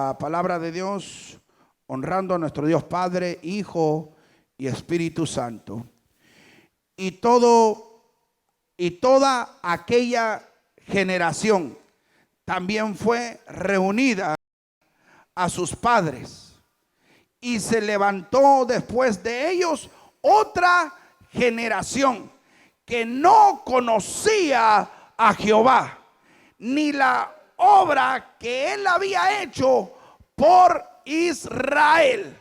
La palabra de Dios, honrando a nuestro Dios Padre, Hijo y Espíritu Santo. Y toda aquella generación también fue reunida a sus padres. Y se levantó después de ellos otra generación que no conocía a Jehová, ni la obra que él había hecho por Israel.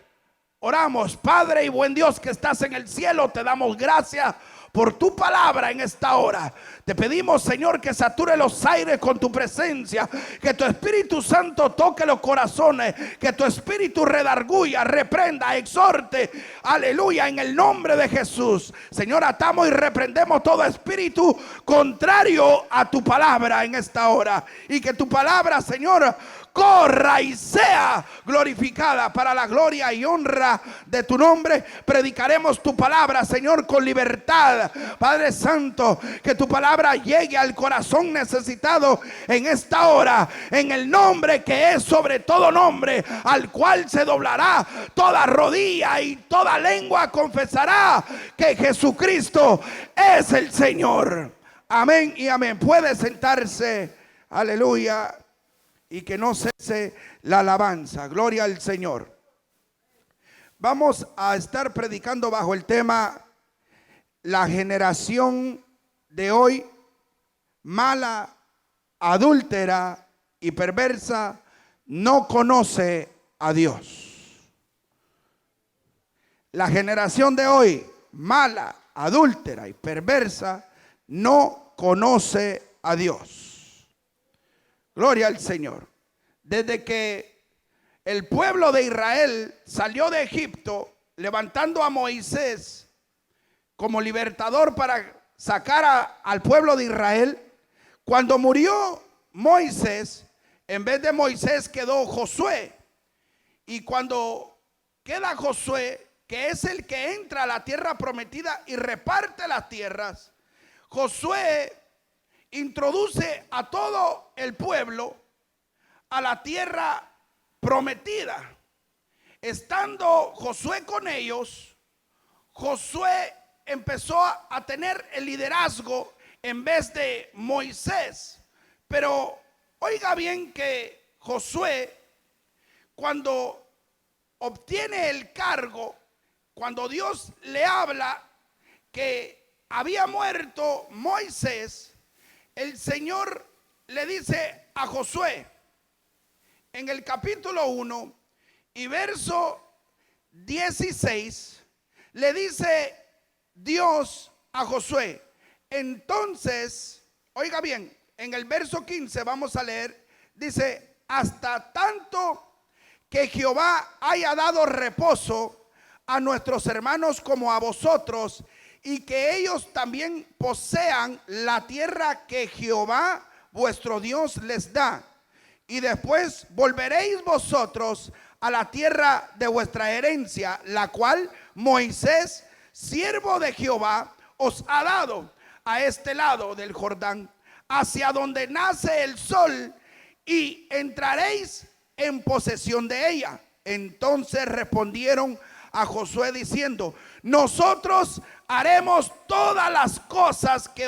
Oramos. Padre y buen Dios que estás en el cielo, te damos gracias por tu palabra en esta hora. Te pedimos, Señor, que sature los aires con tu presencia, que tu Espíritu Santo toque los corazones, que tu Espíritu redarguya, reprenda, exhorte, aleluya, en el nombre de Jesús. Señor, atamos y reprendemos todo espíritu contrario a tu palabra en esta hora, y que tu palabra, Señor, corra y sea glorificada para la gloria y honra de tu nombre. Predicaremos tu palabra, Señor, con libertad. Padre Santo, que tu palabra llegue al corazón necesitado en esta hora, en el nombre que es sobre todo nombre, al cual se doblará toda rodilla y toda lengua confesará que Jesucristo es el Señor. Amén y amén. Puede sentarse. Aleluya. Y que no cese la alabanza. Gloria al Señor. Vamos a estar predicando bajo el tema: la generación de hoy, mala, adúltera y perversa, no conoce a Dios. La generación de hoy, mala, adúltera y perversa, no conoce a Dios. Gloria al Señor. Desde que el pueblo de Israel salió de Egipto, levantando a Moisés como libertador para sacar al pueblo de Israel, cuando murió Moisés, en vez de Moisés quedó Josué. Y cuando queda Josué, que es el que entra a la tierra prometida y reparte las tierras, Josué introduce a todo el pueblo a la tierra prometida. Estando Josué con ellos, Josué empezó a tener el liderazgo en vez de Moisés. Pero oiga bien que Josué, cuando obtiene el cargo, cuando Dios le habla que había muerto Moisés, el Señor le dice a Josué en el capítulo 1 y verso 16, le dice Dios a Josué. Entonces, oiga bien, en el verso 15 vamos a leer, dice: hasta tanto que Jehová haya dado reposo a nuestros hermanos como a vosotros, y que ellos también posean la tierra que Jehová vuestro Dios les da. Y después volveréis vosotros a la tierra de vuestra herencia, la cual Moisés, siervo de Jehová, os ha dado a este lado del Jordán, hacia donde nace el sol, y entraréis en posesión de ella. Entonces respondieron a Josué diciendo: nosotros haremos todas las cosas que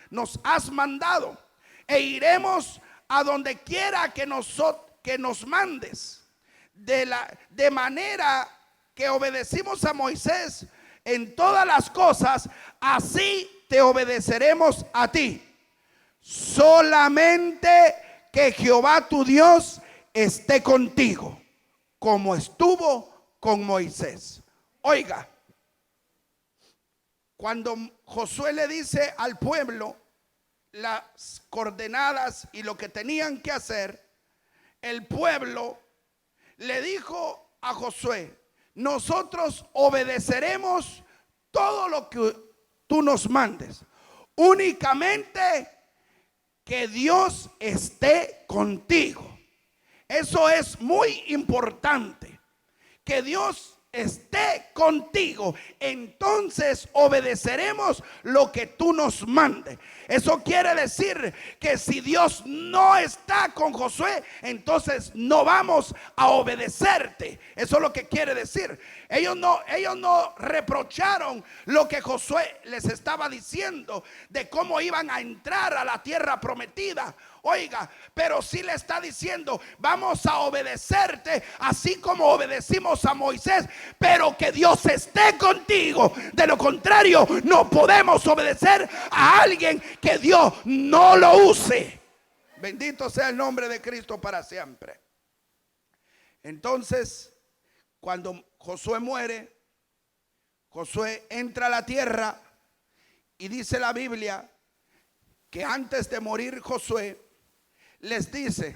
nos has mandado, e iremos a donde quiera que nos mandes. De manera que obedecimos a Moisés en todas las cosas, así te obedeceremos a ti. Solamente que Jehová tu Dios esté contigo, como estuvo con Moisés. Oiga, cuando Josué le dice al pueblo las coordenadas y lo que tenían que hacer, el pueblo le dijo a Josué: nosotros obedeceremos todo lo que tú nos mandes, únicamente que Dios esté contigo. Eso es muy importante, que Dios esté contigo, entonces obedeceremos lo que tú nos mandes. Eso quiere decir que si Dios no está con Josué, entonces no vamos a obedecerte. Eso es lo que quiere decir. Ellos no reprocharon lo que Josué les estaba diciendo de cómo iban a entrar a la tierra prometida. Oiga, pero sí le está diciendo: vamos a obedecerte así como obedecimos a Moisés, pero que Dios esté contigo. De lo contrario, no podemos obedecer a alguien que Dios no lo use. Bendito sea el nombre de Cristo para siempre. Entonces, cuando Josué muere, Josué entra a la tierra y dice la Biblia que antes de morir Josué les dice: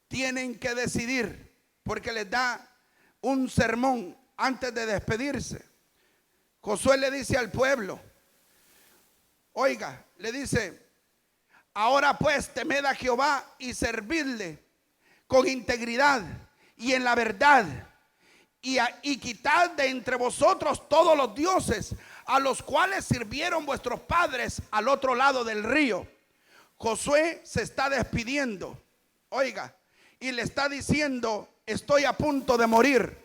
tienen que decidir, porque les da un sermón antes de despedirse. Josué le dice al pueblo, oiga, le dice: ahora pues temed a Jehová y servidle con integridad y en la verdad, y quitad de entre vosotros todos los dioses a los cuales sirvieron vuestros padres al otro lado del río. Josué se está despidiendo, oiga, y le está diciendo: estoy a punto de morir,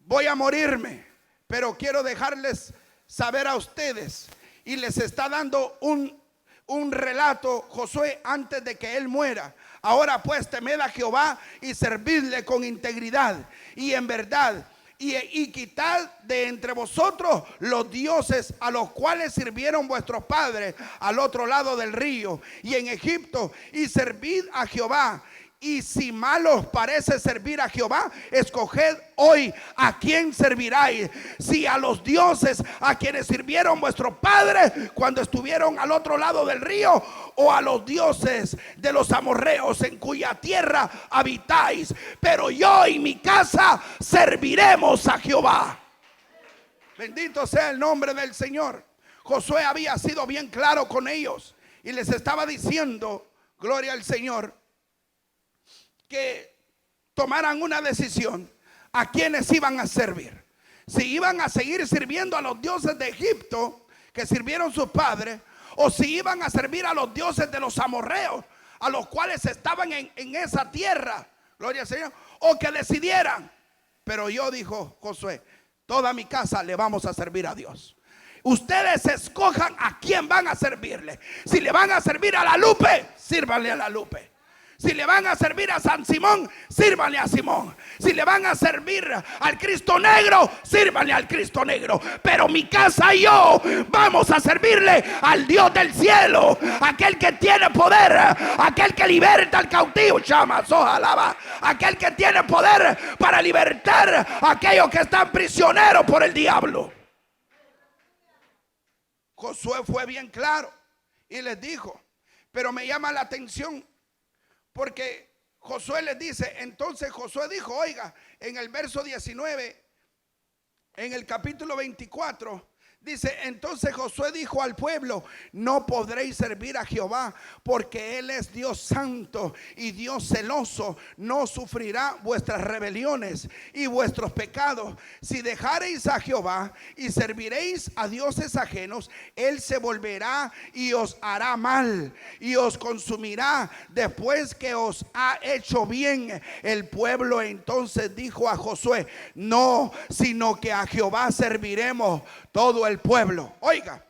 voy a morirme, pero quiero dejarles saber a ustedes. Y les está dando un relato Josué antes de que él muera. Ahora pues temed a Jehová y servidle con integridad y en verdad, y quitad de entre vosotros los dioses a los cuales sirvieron vuestros padres al otro lado del río y en Egipto, y servid a Jehová. Y si mal os parece servir a Jehová, escoged hoy a quién serviráis: si a los dioses a quienes sirvieron vuestros padres cuando estuvieron al otro lado del río, o a los dioses de los amorreos en cuya tierra habitáis. Pero yo y mi casa serviremos a Jehová. Bendito sea el nombre del Señor. Josué había sido bien claro con ellos y les estaba diciendo, gloria al Señor, que tomaran una decisión a quienes iban a servir. Si iban a seguir sirviendo a los dioses de Egipto que sirvieron sus padres, o si iban a servir a los dioses de los amorreos a los cuales estaban en esa tierra, gloria al Señor, o que decidieran. Pero yo, dijo Josué, toda mi casa le vamos a servir a Dios. Ustedes escojan a quién van a servirle. Si le van a servir a la Lupe, sírvanle a la Lupe. Si le van a servir a San Simón, sírvanle a Simón. Si le van a servir al Cristo Negro, sírvanle al Cristo Negro. Pero mi casa y yo vamos a servirle al Dios del cielo, aquel que tiene poder, aquel que liberta al cautivo, aquel que tiene poder para libertar a aquellos que están prisioneros por el diablo. Josué fue bien claro y les dijo, pero me llama la atención porque Josué les dice, entonces Josué dijo, oiga, en el verso 19, en el capítulo 24, dice, entonces Josué dijo al pueblo, no podréis servir a Jehová, porque Él es Dios santo y Dios celoso, no sufrirá vuestras rebeliones y vuestros pecados. Si dejareis a Jehová y serviréis a dioses ajenos, Él se volverá y os hará mal y os consumirá después que os ha hecho bien. El pueblo entonces dijo a Josué, no, sino que a Jehová serviremos todo el pueblo. Oiga,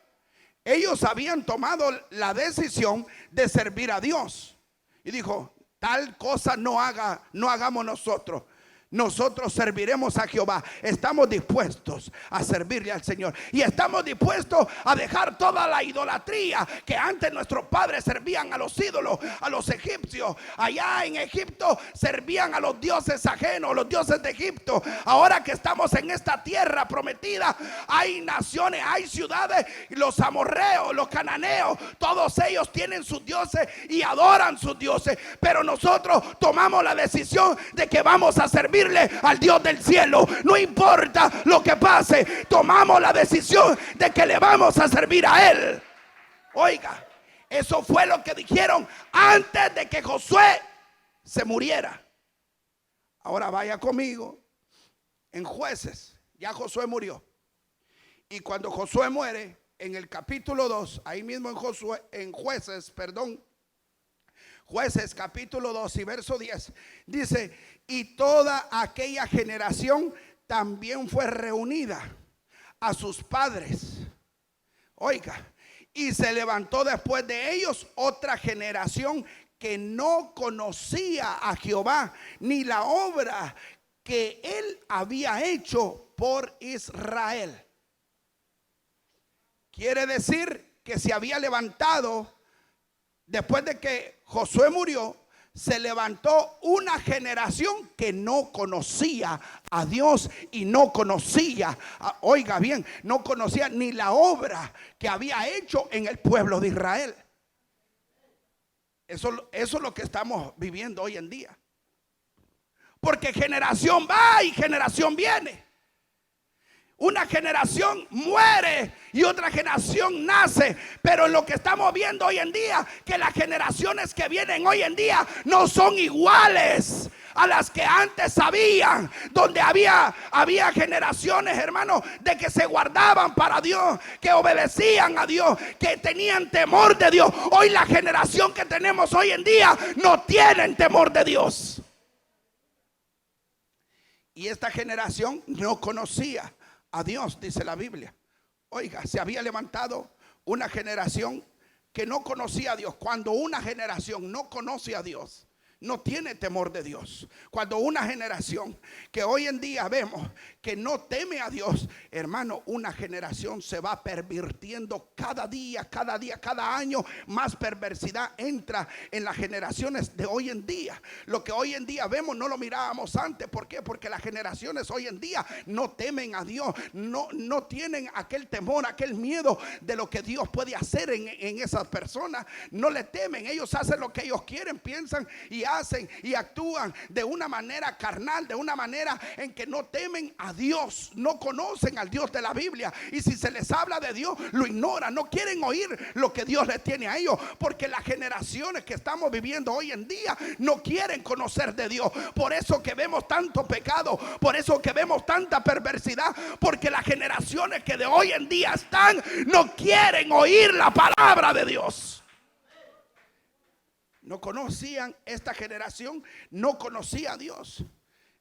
ellos habían tomado la decisión de servir a Dios y dijo, tal cosa no hagamos nosotros. Nosotros serviremos a Jehová. Estamos dispuestos a servirle al Señor y estamos dispuestos a dejar toda la idolatría que antes nuestros padres servían a los ídolos, a los egipcios. Allá en Egipto servían a los dioses ajenos, los dioses de Egipto. Ahora que estamos en esta tierra prometida, hay naciones, hay ciudades, los amorreos, los cananeos, todos ellos tienen sus dioses y adoran sus dioses. Pero nosotros tomamos la decisión de que vamos a servir al Dios del cielo. No importa lo que pase, tomamos la decisión de que le vamos a servir a Él. Oiga, eso fue lo que dijeron antes de que Josué se muriera. Ahora vaya conmigo en Jueces, ya Josué murió. Y cuando Josué muere, en el capítulo 2, ahí mismo en Jueces, Jueces capítulo 2 y verso 10, dice: y toda aquella generación también fue reunida a sus padres. Oiga, y se levantó después de ellos otra generación que no conocía a Jehová, ni la obra que él había hecho por Israel. Quiere decir que se había levantado, después de que Josué murió, se levantó una generación que no conocía a Dios y no conocía, oiga bien, no conocía ni la obra que había hecho en el pueblo de Israel. Eso es lo que estamos viviendo hoy en día. Porque generación va y generación viene. Una generación muere y otra generación nace. Pero lo que estamos viendo hoy en día, que las generaciones que vienen hoy en día no son iguales a las que antes habían, donde había generaciones, hermanos, de que se guardaban para Dios, que obedecían a Dios, que tenían temor de Dios. Hoy la generación que tenemos hoy en día no tienen temor de Dios. Y esta generación no conocía a Dios, dice la Biblia. Oiga, se había levantado una generación que no conocía a Dios. Cuando una generación no conoce a Dios, no tiene temor de Dios. Cuando una generación que hoy en día vemos que no teme a Dios, hermano, una generación se va pervirtiendo cada día, cada año. Más perversidad entra en las generaciones de hoy en día. Lo que hoy en día vemos no lo mirábamos antes. ¿Por qué? Porque las generaciones hoy en día no temen a Dios, no tienen aquel temor, aquel miedo de lo que Dios puede hacer en esas personas. No le temen, ellos hacen lo que ellos quieren, piensan y hacen y actúan de una manera carnal, de una manera en que no temen a Dios, no conocen al Dios de la Biblia, y si se les habla de Dios lo ignoran, no quieren oír lo que Dios les tiene a ellos, porque las generaciones que estamos viviendo hoy en día no quieren conocer de Dios. Por eso que vemos tanto pecado, por eso que vemos tanta perversidad, porque las generaciones que de hoy en día están no quieren oír la palabra de Dios. No conocían, esta generación no conocía a Dios.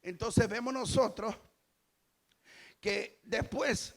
Entonces vemos nosotros que después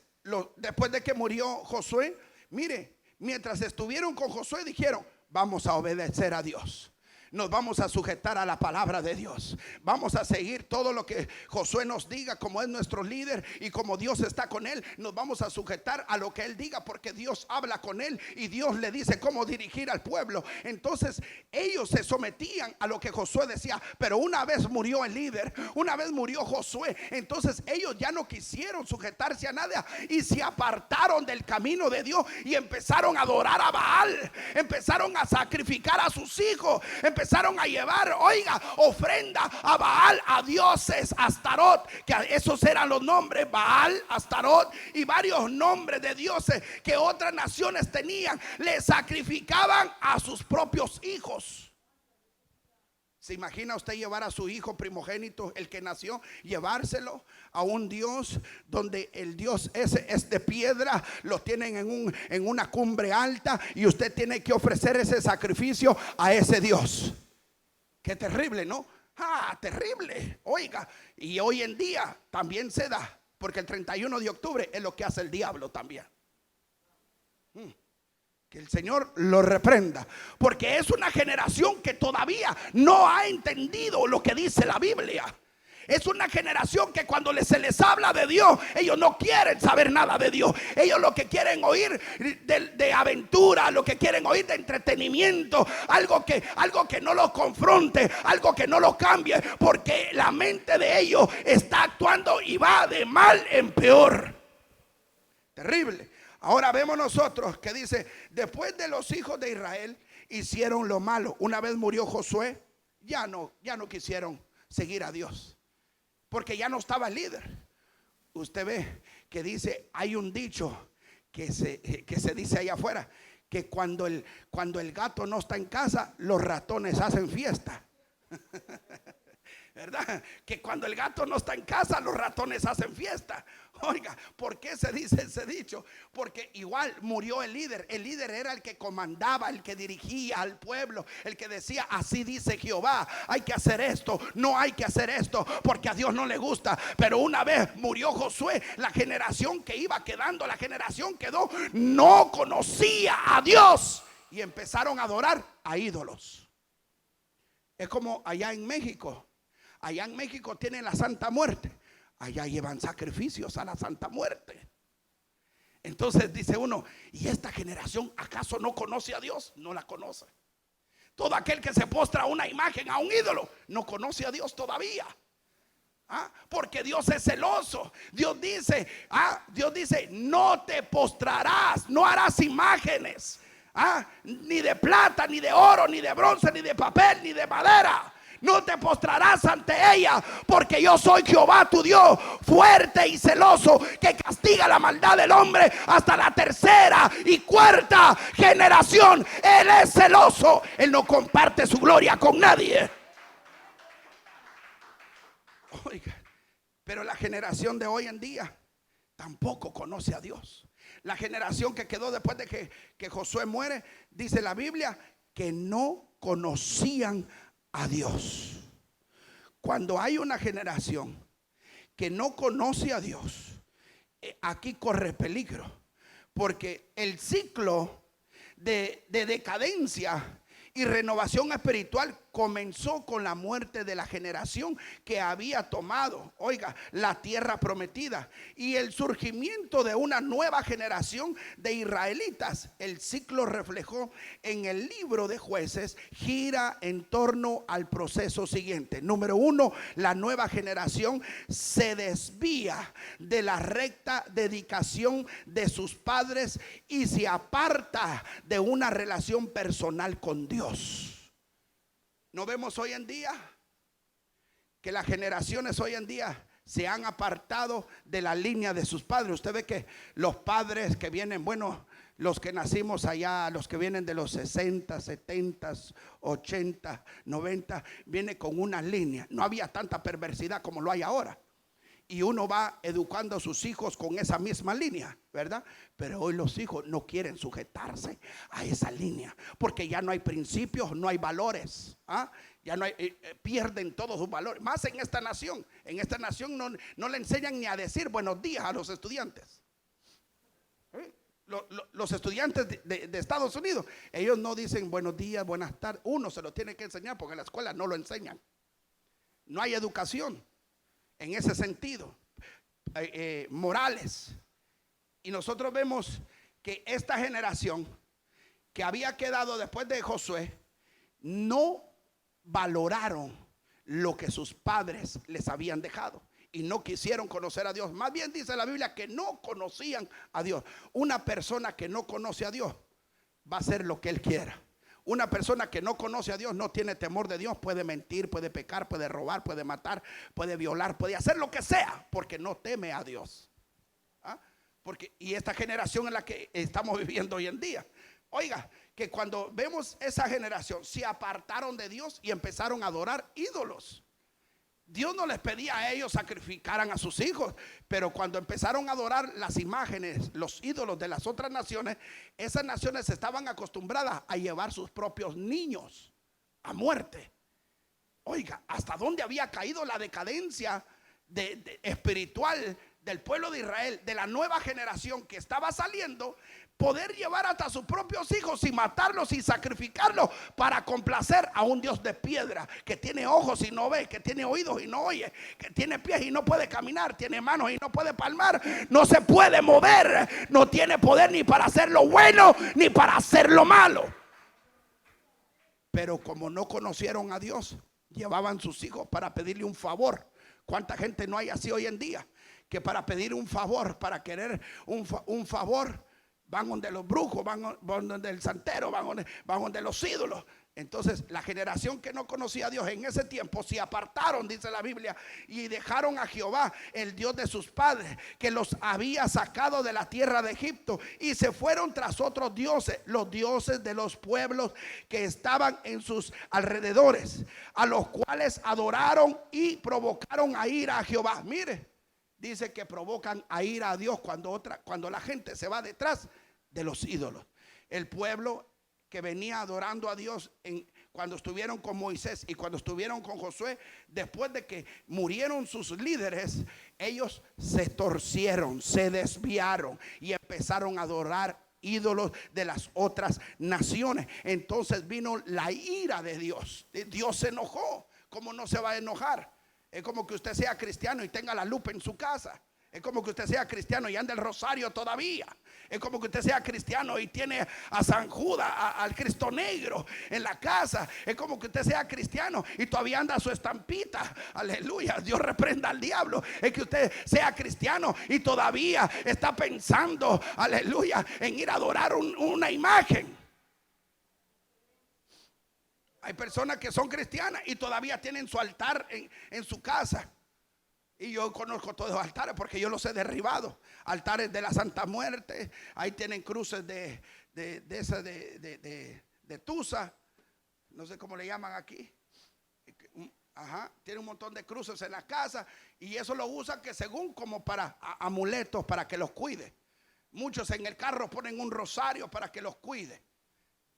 de que murió Josué, mire, mientras estuvieron con Josué dijeron: vamos a obedecer a Dios. Nos vamos a sujetar a la palabra de Dios. Vamos a seguir todo lo que Josué nos diga, como es nuestro líder y como Dios está con él. Nos vamos a sujetar a lo que él diga, porque Dios habla con él y Dios le dice cómo dirigir al pueblo. Entonces ellos se sometían a lo que Josué decía. Pero una vez murió el líder, una vez murió Josué, entonces ellos ya no quisieron sujetarse a nada y se apartaron del camino de Dios y empezaron a adorar a Baal, empezaron a sacrificar a sus hijos, empezaron a llevar, oiga, ofrenda a Baal, a dioses, Astarot, que esos eran los nombres: Baal, Astarot y varios nombres de dioses que otras naciones tenían. Le sacrificaban a sus propios hijos. ¿Se imagina usted llevar a su hijo primogénito, el que nació, llevárselo a un Dios donde el Dios ese es de piedra? Lo tienen en una cumbre alta y usted tiene que ofrecer ese sacrificio a ese Dios. Qué terrible, ¿no? Terrible. Oiga, y hoy en día también se da, porque el 31 de octubre es lo que hace el diablo también. Que el Señor lo reprenda, porque es una generación que todavía no ha entendido lo que dice la Biblia. Es una generación que cuando se les habla de Dios, ellos no quieren saber nada de Dios. Ellos lo que quieren oír de aventura, lo que quieren oír de entretenimiento, algo que no los confronte, algo que no los cambie, porque la mente de ellos está actuando y va de mal en peor. Terrible. Ahora vemos nosotros que dice: después de los hijos de Israel hicieron lo malo. Una vez murió Josué, ya no quisieron seguir a Dios, porque ya no estaba el líder. Usted ve que dice, hay un dicho que se dice allá afuera, que cuando el gato no está en casa, los ratones hacen fiesta. ¿verdad? Que cuando el gato no está en casa, los ratones hacen fiesta. Oiga, ¿por qué se dice ese dicho? Porque igual murió el líder. El líder era el que comandaba, el que dirigía al pueblo, el que decía: así dice Jehová, hay que hacer esto, no hay que hacer esto, porque a Dios no le gusta. Pero una vez murió Josué, la generación que iba quedando, la generación quedó, no conocía a Dios y empezaron a adorar a ídolos. Es como allá en México. Allá en México tienen la Santa Muerte. Allá llevan sacrificios a la Santa Muerte. Entonces dice uno: ¿y esta generación acaso no conoce a Dios? No la conoce. Todo aquel que se postra a una imagen, a un ídolo, no conoce a Dios todavía. Porque Dios es celoso. Dios dice, no te postrarás, no harás imágenes, ni de plata, ni de oro, ni de bronce, ni de papel, ni de madera. No te postrarás ante ella, porque yo soy Jehová tu Dios, fuerte y celoso, que castiga la maldad del hombre hasta la tercera y cuarta generación. Él es celoso, Él no comparte su gloria con nadie. Oiga, pero la generación de hoy en día tampoco conoce a Dios. La generación que quedó después de que Josué muere, dice la Biblia, que no conocían a Dios. Cuando hay una generación que no conoce a Dios, aquí corre peligro, porque el ciclo de decadencia y renovación espiritual comenzó con la muerte de la generación que había tomado, oiga, la tierra prometida, y el surgimiento de una nueva generación de israelitas. El ciclo reflejó en el libro de Jueces, gira en torno al proceso siguiente. Número uno, la nueva generación se desvía de la recta dedicación de sus padres y se aparta de una relación personal con Dios. ¿No vemos hoy en día que las generaciones hoy en día se han apartado de la línea de sus padres? Usted ve que los padres que vienen, bueno, los que nacimos allá, los que vienen de los 60, 70, 80, 90, vienen con una línea. No había tanta perversidad como lo hay ahora. Y uno va educando a sus hijos con esa misma línea, ¿verdad? Pero hoy los hijos no quieren sujetarse a esa línea, porque ya no hay principios, no hay valores. Ya no hay, pierden todos sus valores. Más en esta nación. En esta nación no le enseñan ni a decir buenos días a los estudiantes. Los estudiantes de Estados Unidos, ellos no dicen buenos días, buenas tardes. Uno se lo tiene que enseñar, porque en la escuela no lo enseñan. No hay educación en ese sentido, morales. Y nosotros vemos que esta generación que había quedado después de Josué no valoraron lo que sus padres les habían dejado y no quisieron conocer a Dios. Más bien dice la Biblia que no conocían a Dios. Una persona que no conoce a Dios va a hacer lo que él quiera. Una persona que no conoce a Dios, no tiene temor de Dios, puede mentir, puede pecar, puede robar, puede matar, puede violar, puede hacer lo que sea, porque no teme a Dios. Y esta generación en la que estamos viviendo hoy en día, oiga, que cuando vemos esa generación, se apartaron de Dios y empezaron a adorar ídolos. Dios no les pedía a ellos sacrificaran a sus hijos, pero cuando empezaron a adorar las imágenes, los ídolos de las otras naciones, esas naciones estaban acostumbradas a llevar sus propios niños a muerte. Oiga, ¿hasta dónde había caído la decadencia espiritual del pueblo de Israel, de la nueva generación que estaba saliendo? Poder llevar hasta sus propios hijos y matarlos y sacrificarlos para complacer a un Dios de piedra, que tiene ojos y no ve, que tiene oídos y no oye, que tiene pies y no puede caminar, tiene manos y no puede palmar, no se puede mover, no tiene poder ni para hacer lo bueno ni para hacer lo malo. Pero como no conocieron a Dios, llevaban sus hijos para pedirle un favor. ¿Cuánta gente no hay así hoy en día? Que para pedir un favor, para querer un favor, van donde los brujos, van donde el santero, van donde los ídolos. Entonces la generación que no conocía a Dios en ese tiempo se apartaron, dice la Biblia, y dejaron a Jehová, el Dios de sus padres, que los había sacado de la tierra de Egipto, y se fueron tras otros dioses, los dioses de los pueblos que estaban en sus alrededores, a los cuales adoraron y provocaron a ira a Jehová. Mire, dice que provocan a ira a Dios cuando la gente se va detrás de los ídolos. El pueblo que venía adorando a Dios cuando estuvieron con Moisés y cuando estuvieron con Josué, después de que murieron sus líderes, ellos se torcieron, se desviaron y empezaron a adorar ídolos de las otras naciones. Entonces vino la ira de Dios. Dios se enojó. ¿Cómo no se va a enojar? Es como que usted sea cristiano y tenga la lupa en su casa. Es como que usted sea cristiano y ande el rosario todavía. Es como que usted sea cristiano y tiene a San Judas, al Cristo Negro en la casa. Es como que usted sea cristiano y todavía anda su estampita. Aleluya, Dios reprenda al diablo. Es que usted sea cristiano y todavía está pensando, aleluya, en ir a adorar una imagen. Hay personas que son cristianas y todavía tienen su altar en su casa. Y yo conozco todos los altares porque yo los he derribado. Altares de la Santa Muerte. Ahí tienen cruces de Tusa. No sé cómo le llaman aquí. Ajá, tiene un montón de cruces en la casa. Y eso lo usan que según como para amuletos, para que los cuide. Muchos en el carro ponen un rosario para que los cuide.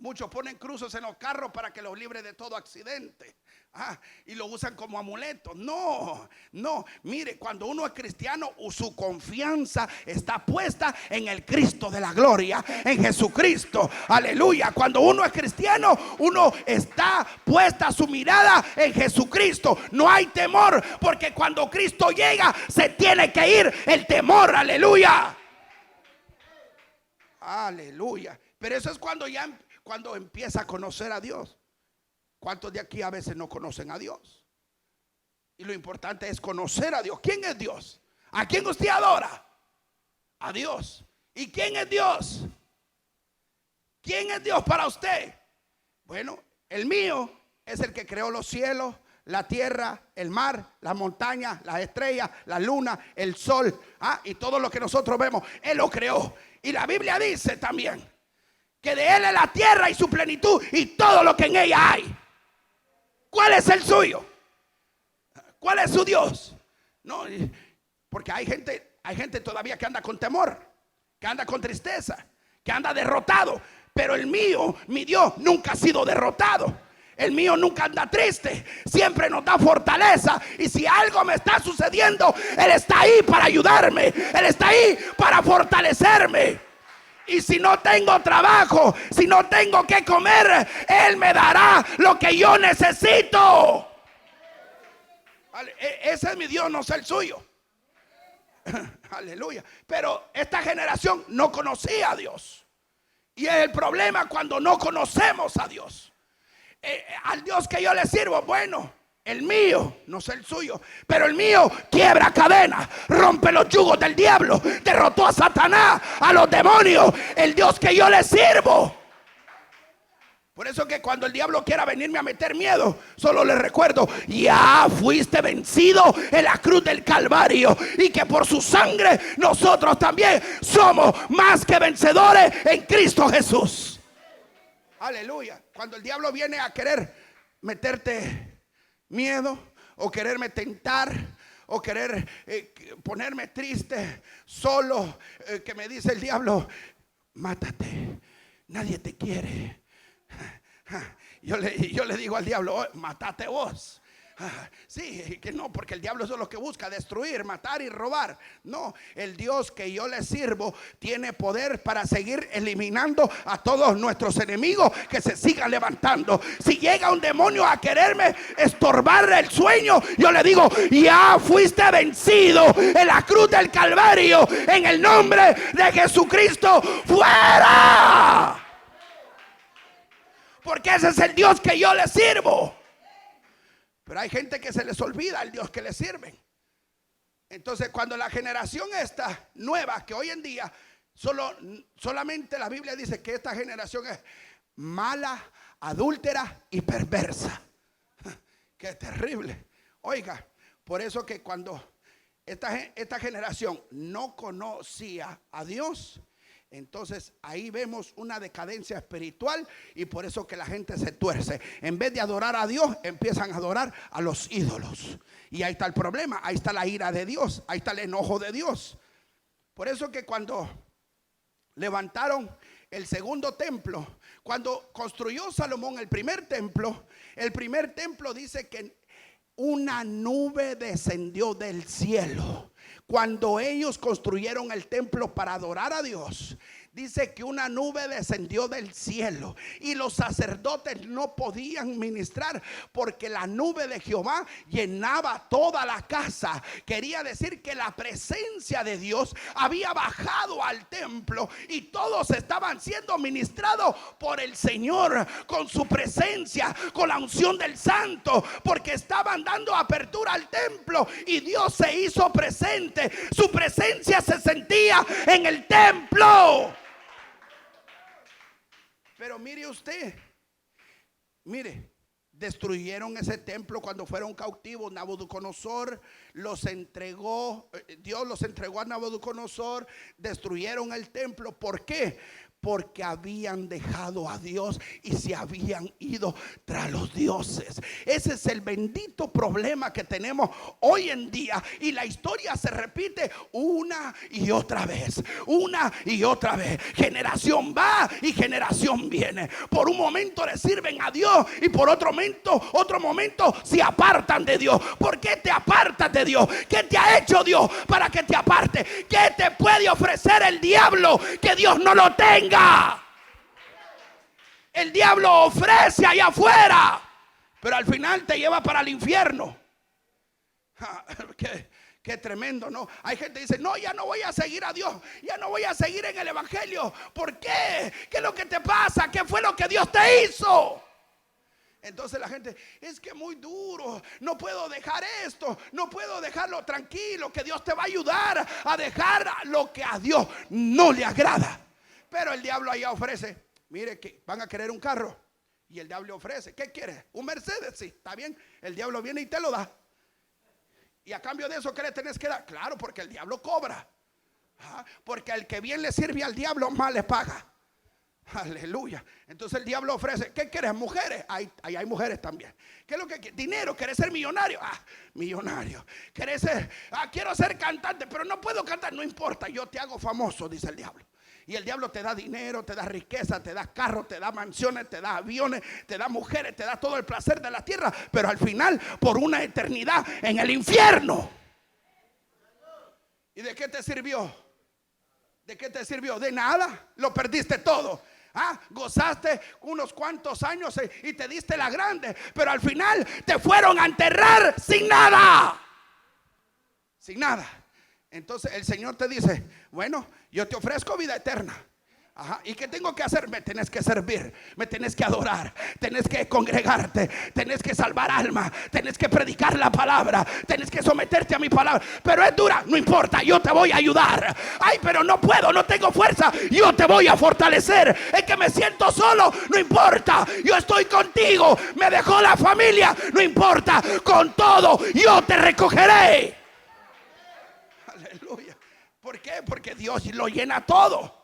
Muchos ponen cruces en los carros para que los libre de todo accidente. Y lo usan como amuleto. No, mire, cuando uno es cristiano, su confianza está puesta en el Cristo de la gloria, en Jesucristo. Aleluya. Cuando uno es cristiano, uno está puesta su mirada en Jesucristo. No hay temor, porque cuando Cristo llega, se tiene que ir el temor. Aleluya. Aleluya. Pero eso es cuando empieza a conocer a Dios. ¿Cuántos de aquí a veces no conocen a Dios? Y lo importante es conocer a Dios. ¿Quién es Dios? ¿A quién usted adora? A Dios. ¿Y quién es Dios? ¿Quién es Dios para usted? Bueno, el mío es el que creó los cielos, la tierra, el mar, las montañas, las estrellas, la luna, el sol, y todo lo que nosotros vemos. Él lo creó. Y la Biblia dice también que de Él es la tierra y su plenitud y todo lo que en ella hay. ¿Cuál es el suyo? ¿Cuál es su Dios? No, porque hay gente todavía que anda con temor, que anda con tristeza, que anda derrotado. Pero el mío, mi Dios, nunca ha sido derrotado. El mío nunca anda triste, siempre nos da fortaleza. Y si algo me está sucediendo, Él está ahí para ayudarme. Él está ahí para fortalecerme. Y si no tengo trabajo, si no tengo que comer, Él me dará lo que yo necesito. Ese es mi Dios, no es el suyo. Aleluya. Pero esta generación no conocía a Dios. Y es el problema cuando no conocemos a Dios. Al Dios que yo le sirvo, bueno, el mío, no es el suyo, pero el mío quiebra cadenas, rompe los yugos del diablo, derrotó a Satanás, a los demonios. El Dios que yo le sirvo. Por eso que cuando el diablo quiera venirme a meter miedo, solo le recuerdo: ya fuiste vencido en la cruz del Calvario, y que por su sangre nosotros también somos más que vencedores en Cristo Jesús. Aleluya. Cuando el diablo viene a querer meterte miedo, o quererme tentar, o querer ponerme triste, solo, que me dice el diablo: mátate, nadie te quiere. Yo le digo al diablo: oh, mátate vos. Sí, que no, porque el diablo eso es lo que busca: destruir, matar y robar. No, el Dios que yo le sirvo tiene poder para seguir eliminando a todos nuestros enemigos que se sigan levantando. Si llega un demonio a quererme estorbar el sueño, yo le digo: ya fuiste vencido en la cruz del Calvario, en el nombre de Jesucristo, fuera. Porque ese es el Dios que yo le sirvo. Pero hay gente que se les olvida el Dios que le sirven. Entonces, cuando la generación esta nueva, que hoy en día solamente la Biblia dice que esta generación es mala, adúltera y perversa. Qué terrible. Oiga, por eso que cuando esta generación no conocía a Dios, entonces ahí vemos una decadencia espiritual, y por eso que la gente se tuerce. En vez de adorar a Dios, empiezan a adorar a los ídolos. Y ahí está el problema, ahí está la ira de Dios, ahí está el enojo de Dios. Por eso que cuando levantaron el segundo templo, cuando construyó Salomón el primer templo dice que una nube descendió del cielo. Cuando ellos construyeron el templo para adorar a Dios, dice que una nube descendió del cielo y los sacerdotes no podían ministrar porque la nube de Jehová llenaba toda la casa. Quería decir que la presencia de Dios había bajado al templo y todos estaban siendo ministrados por el Señor con su presencia, con la unción del Santo, porque estaban dando apertura al templo y Dios se hizo presente. Su presencia se sentía en el templo. Pero mire usted, mire, destruyeron ese templo cuando fueron cautivos. Nabucodonosor los entregó, Dios los entregó a Nabucodonosor. Destruyeron el templo. ¿Por qué? Porque habían dejado a Dios y se habían ido tras los dioses. Ese es el bendito problema que tenemos hoy en día. Y la historia se repite una y otra vez. Una y otra vez. Generación va y generación viene. Por un momento le sirven a Dios y por otro momento se apartan de Dios. ¿Por qué te apartas de Dios? ¿Qué te ha hecho Dios para que te aparte? ¿Qué te puede ofrecer el diablo que Dios no lo tenga? El diablo ofrece allá afuera, pero al final te lleva para el infierno. Qué tremendo, ¿no? Hay gente que dice, no, ya no voy a seguir a Dios, ya no voy a seguir en el evangelio. ¿Por qué? ¿Qué es lo que te pasa? ¿Qué fue lo que Dios te hizo? Entonces la gente, es que muy duro, no puedo dejar esto, no puedo dejarlo. Tranquilo, que Dios te va a ayudar a dejar lo que a Dios no le agrada. Pero el diablo allá ofrece, mire que van a querer un carro. Y el diablo ofrece, ¿qué quieres? ¿Un Mercedes? Sí, está bien. El diablo viene y te lo da. Y a cambio de eso, ¿qué le tenés que dar? Claro, porque el diablo cobra. Porque al que bien le sirve al diablo, mal le paga. Aleluya. Entonces el diablo ofrece, ¿qué quieres? Mujeres. Ahí hay mujeres también. ¿Qué es lo que quieres? Dinero. ¿Quieres ser millonario? Millonario. ¿Quieres ser? Quiero ser cantante, pero no puedo cantar. No importa, yo te hago famoso, dice el diablo. Y el diablo te da dinero, te da riqueza, te da carros, te da mansiones, te da aviones, te da mujeres, te da todo el placer de la tierra, pero al final por una eternidad en el infierno. ¿Y de qué te sirvió? ¿De qué te sirvió? De nada, lo perdiste todo. Gozaste unos cuantos años y te diste la grande, pero al final te fueron a enterrar sin nada. Sin nada. Entonces el Señor te dice, bueno, yo te ofrezco vida eterna. ¿Y qué tengo que hacer? Me tenés que servir, me tenés que adorar, tenés que congregarte, tenés que salvar alma, tenés que predicar la palabra, tenés que someterte a mi palabra. Pero es dura, no importa, yo te voy a ayudar. Ay, pero no puedo, no tengo fuerza, yo te voy a fortalecer. Es que me siento solo, no importa, yo estoy contigo. Me dejó la familia, no importa, con todo yo te recogeré. Aleluya. ¿Por qué? Porque Dios lo llena todo.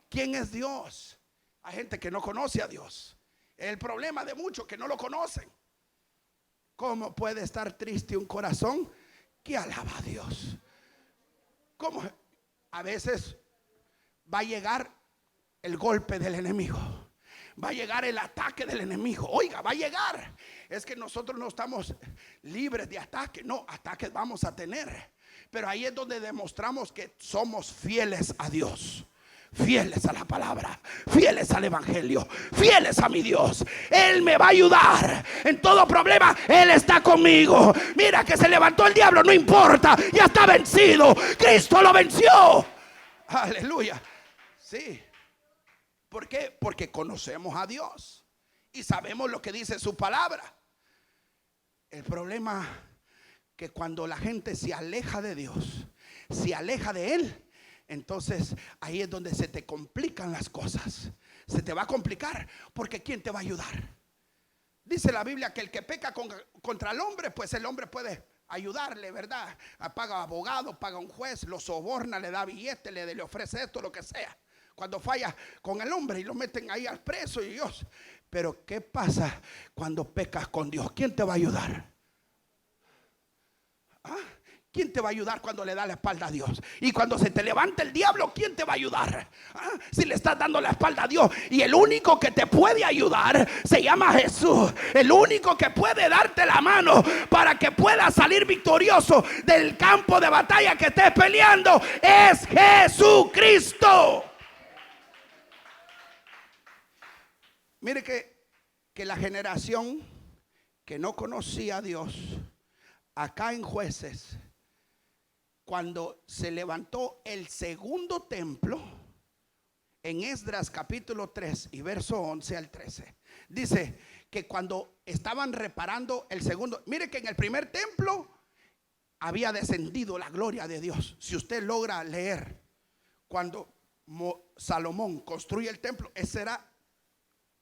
¿Quién es Dios? Hay gente que no conoce a Dios. El problema de muchos que no lo conocen. ¿Cómo puede estar triste un corazón que alaba a Dios? ¿Cómo? A veces va a llegar el golpe del enemigo. Va a llegar el ataque del enemigo. Oiga, va a llegar. Es que nosotros no estamos libres de ataques. No, ataques vamos a tener. Pero ahí es donde demostramos que somos fieles a Dios. Fieles a la palabra, fieles al evangelio, fieles a mi Dios. Él me va a ayudar en todo problema. Él está conmigo. Mira que se levantó el diablo, no importa, ya está vencido. Cristo lo venció. Aleluya. Sí. ¿Por qué? Porque conocemos a Dios y sabemos lo que dice su palabra. El problema que cuando la gente se aleja de Dios, se aleja de Él, entonces ahí es donde se te complican las cosas. Se te va a complicar porque ¿quién te va a ayudar? Dice la Biblia que el que peca contra el hombre, pues el hombre puede ayudarle, ¿verdad? Paga abogado, paga un juez, lo soborna, le da billete, le ofrece esto, lo que sea. Cuando falla con el hombre y lo meten ahí al preso y Dios. Pero ¿qué pasa cuando pecas con Dios? ¿Quién te va a ayudar? ¿Ah? ¿Quién te va a ayudar cuando le da la espalda a Dios? Y cuando se te levanta el diablo, ¿quién te va a ayudar? ¿Ah? Si le estás dando la espalda a Dios. Y el único que te puede ayudar se llama Jesús. El único que puede darte la mano para que puedas salir victorioso del campo de batalla que estés peleando es Jesucristo. Mire que la generación que no conocía a Dios, acá en Jueces, cuando se levantó el segundo templo, en Esdras capítulo 3 y verso 11 al 13, dice que cuando estaban reparando el segundo, mire que en el primer templo había descendido la gloria de Dios. Si usted logra leer, cuando Salomón construye el templo, ese era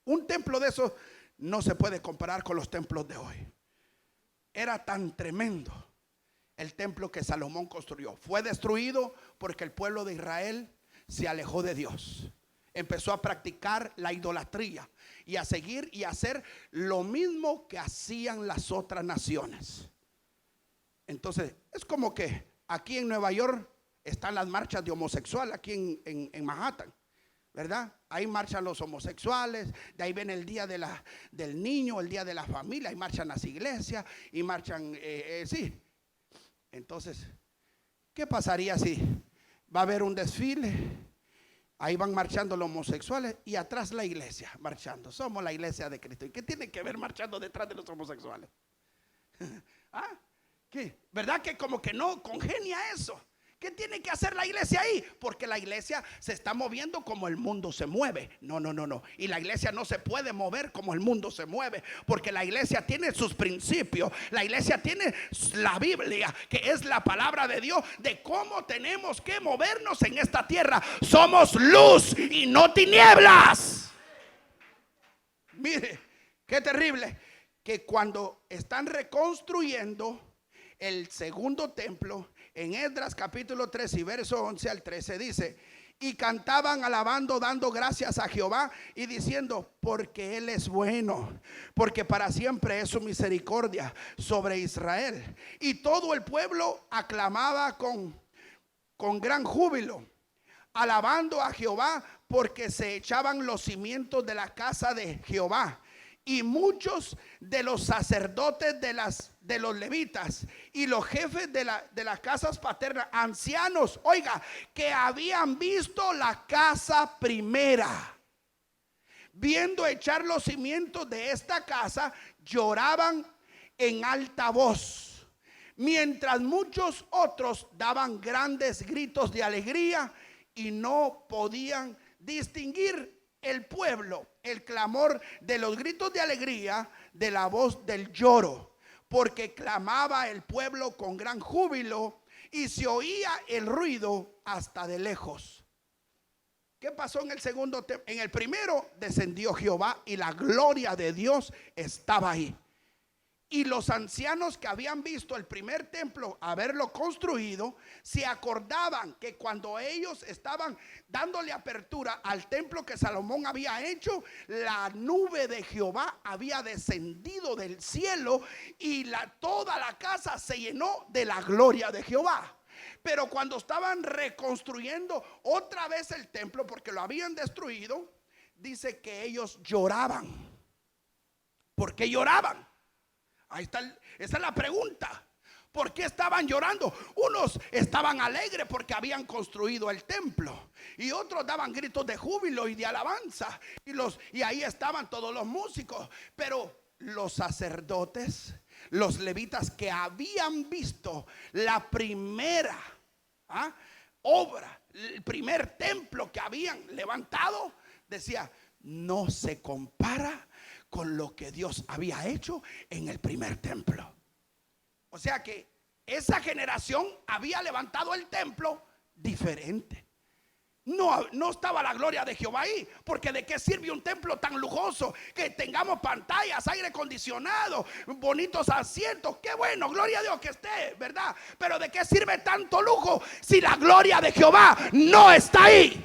un templo de esos, no se puede comparar con los templos de hoy. Era tan tremendo el templo que Salomón construyó. Fue destruido porque el pueblo de Israel se alejó de Dios. Empezó a practicar la idolatría y a seguir y a hacer lo mismo que hacían las otras naciones. Entonces es como que aquí en Nueva York están las marchas de homosexual, aquí en Manhattan, ¿verdad? Ahí marchan los homosexuales. De ahí viene el día del niño, el día de la familia. Ahí marchan las iglesias y marchan, sí. Entonces, ¿qué pasaría si va a haber un desfile? Ahí van marchando los homosexuales y atrás la iglesia marchando. Somos la iglesia de Cristo. ¿Y qué tiene que ver marchando detrás de los homosexuales? ¿Ah? ¿Qué? ¿Verdad que como que no congenia eso? ¿Qué tiene que hacer la iglesia ahí? Porque la iglesia se está moviendo como el mundo se mueve. No. Y la iglesia no se puede mover como el mundo se mueve, porque la iglesia tiene sus principios. La iglesia tiene la Biblia, que es la palabra de Dios, de cómo tenemos que movernos en esta tierra. Somos luz y no tinieblas. Mire, qué terrible que cuando están reconstruyendo el segundo templo, en Esdras capítulo 3 y verso 11 al 13 dice: y cantaban alabando, dando gracias a Jehová y diciendo: porque Él es bueno, porque para siempre es su misericordia sobre Israel. Y todo el pueblo aclamaba con gran júbilo, alabando a Jehová, porque se echaban los cimientos de la casa de Jehová. Y muchos de los sacerdotes de los levitas y los jefes de las casas paternas, ancianos, oiga, que habían visto la casa primera, viendo echar los cimientos de esta casa, lloraban en alta voz, mientras muchos otros daban grandes gritos de alegría, y no podían distinguir el pueblo el clamor de los gritos de alegría de la voz del lloro, porque clamaba el pueblo con gran júbilo y se oía el ruido hasta de lejos. ¿Qué pasó en el segundo? En el primero descendió Jehová y la gloria de Dios estaba ahí. Y los ancianos que habían visto el primer templo haberlo construido, se acordaban que cuando ellos estaban dándole apertura al templo que Salomón había hecho, la nube de Jehová había descendido del cielo y toda la casa se llenó de la gloria de Jehová. Pero cuando estaban reconstruyendo otra vez el templo, porque lo habían destruido, dice que ellos lloraban. ¿Por qué lloraban? Ahí está, esa es la pregunta. ¿Por qué estaban llorando? Unos estaban alegres porque habían construido el templo, y otros daban gritos de júbilo y de alabanza, y ahí estaban todos los músicos. Pero los sacerdotes, los levitas que habían visto la primera obra, el primer templo que habían levantado, decía: no se compara con lo que Dios había hecho en el primer templo. O sea que esa generación había levantado el templo diferente. no estaba la gloria de Jehová ahí. Porque de qué sirve un templo tan lujoso, que tengamos pantallas, aire acondicionado, bonitos asientos. Qué bueno, gloria a Dios que esté, ¿verdad? Pero de qué sirve tanto lujo si la gloria de Jehová no está ahí.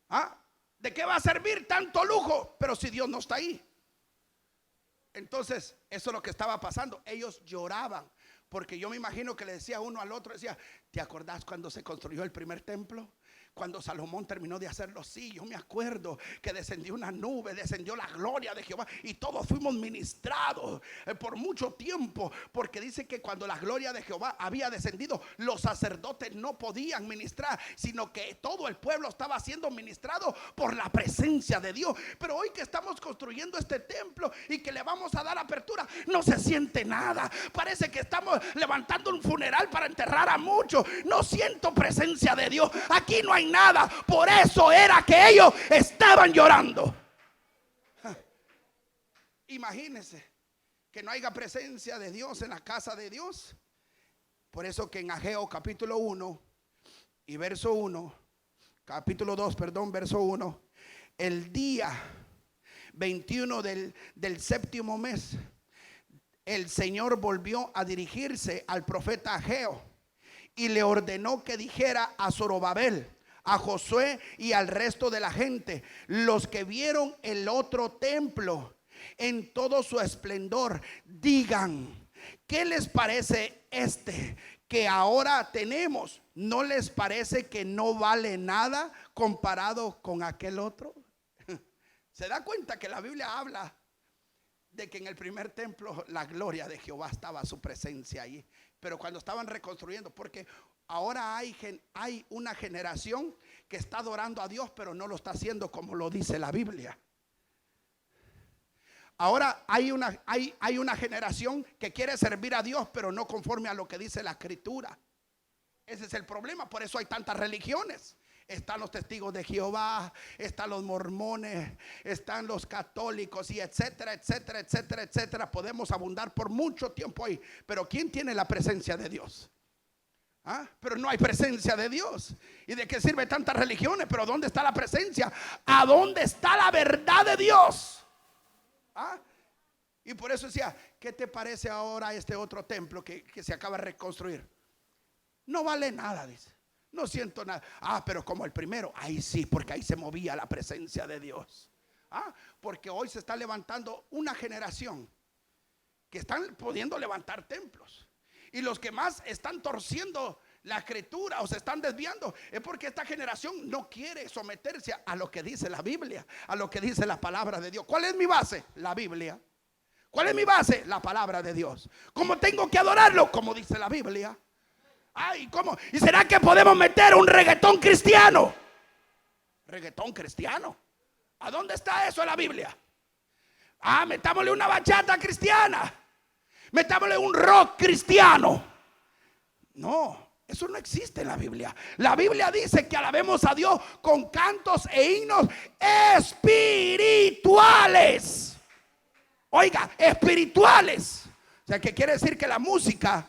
¿Ah? ¿De qué va a servir tanto lujo pero si Dios no está ahí? Entonces eso es lo que estaba pasando. Ellos lloraban, porque yo me imagino que le decía uno al otro, decía: ¿te acordás cuando se construyó el primer templo? Cuando Salomón terminó de hacerlo, sí, yo me acuerdo que descendió una nube, descendió la gloria de Jehová y todos fuimos ministrados por mucho tiempo, porque dice que cuando la gloria de Jehová había descendido, los sacerdotes no podían ministrar, sino que todo el pueblo estaba siendo ministrado por la presencia de Dios. Pero hoy que estamos construyendo este templo y que le vamos a dar apertura, no se siente nada. Parece que estamos levantando un funeral para enterrar a muchos. No siento presencia de Dios. Aquí no hay nada. Por eso era que ellos estaban llorando. Imagínense que no haya presencia de Dios en la casa de Dios. Por eso que en Ageo capítulo 1 y verso 1, capítulo 2, perdón, verso 1, el día 21 del séptimo mes, el Señor volvió a dirigirse al profeta Ageo y le ordenó que dijera a Zorobabel, a Josué y al resto de la gente, los que vieron el otro templo en todo su esplendor, digan: ¿qué les parece este que ahora tenemos? ¿No les parece que no vale nada comparado con aquel otro? ¿Se da cuenta que la Biblia habla de que en el primer templo la gloria de Jehová estaba, su presencia ahí? Pero cuando estaban reconstruyendo, porque ahora hay una generación que está adorando a Dios, pero no lo está haciendo como lo dice la Biblia. Ahora hay una generación que quiere servir a Dios, pero no conforme a lo que dice la Escritura. Ese es el problema. Por eso hay tantas religiones. Están los testigos de Jehová, están los mormones, están los católicos y etcétera, etcétera, etcétera, etcétera. Podemos abundar por mucho tiempo ahí. Pero ¿quién tiene la presencia de Dios? ¿Ah? Pero no hay presencia de Dios. ¿Y de qué sirve tantas religiones? Pero ¿dónde está la presencia? ¿A dónde está la verdad de Dios? ¿Ah? Y por eso decía: ¿qué te parece ahora este otro templo que se acaba de reconstruir? No vale nada, dice. No siento nada. Pero como el primero, ahí sí, porque ahí se movía la presencia de Dios. Porque hoy se está levantando una generación que están pudiendo levantar templos. Y los que más están torciendo la Escritura o se están desviando es porque esta generación no quiere someterse a lo que dice la Biblia, a lo que dice la palabra de Dios. ¿Cuál es mi base? La Biblia. ¿Cuál es mi base? La palabra de Dios. ¿Cómo tengo que adorarlo? Como dice la Biblia. ¿Cómo? ¿Y será que podemos meter un reggaetón cristiano? ¿Reggaetón cristiano? ¿A dónde está eso en la Biblia? Metámosle una bachata cristiana, metámosle un rock cristiano. No, eso no existe en la Biblia. La Biblia dice que alabemos a Dios con cantos e himnos espirituales. Oiga, espirituales. O sea, que quiere decir que la música,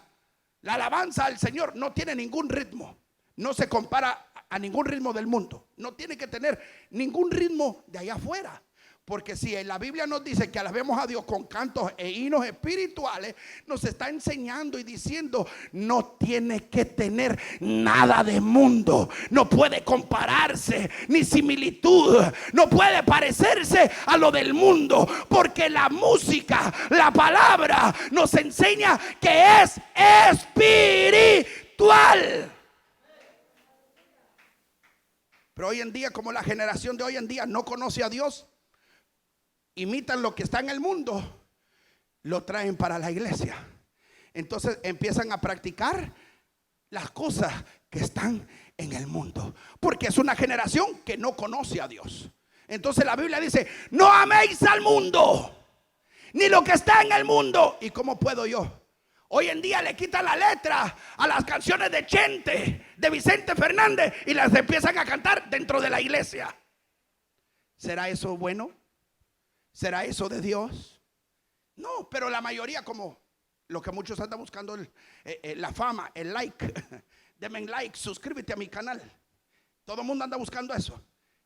la alabanza al Señor no tiene ningún ritmo. No se compara a ningún ritmo del mundo. No tiene que tener ningún ritmo de allá afuera. Porque si en la Biblia nos dice que alabemos a Dios con cantos e himnos espirituales, nos está enseñando y diciendo: no tiene que tener nada de mundo, no puede compararse ni similitud, no puede parecerse a lo del mundo, porque la música, la palabra nos enseña que es espiritual. Pero hoy en día, como la generación de hoy en día no conoce a Dios, imitan lo que está en el mundo, lo traen para la iglesia. Entonces empiezan a practicar las cosas que están en el mundo, porque es una generación que no conoce a Dios. Entonces la Biblia dice: no améis al mundo, ni lo que está en el mundo. ¿Y cómo puedo yo? Hoy en día le quitan la letra a las canciones de Chente, de Vicente Fernández, y las empiezan a cantar dentro de la iglesia. ¿Será eso bueno? ¿Será eso de Dios? No, pero la mayoría, como lo que muchos andan buscando, la fama, el like. Denme like, suscríbete a mi canal. Todo el mundo anda buscando eso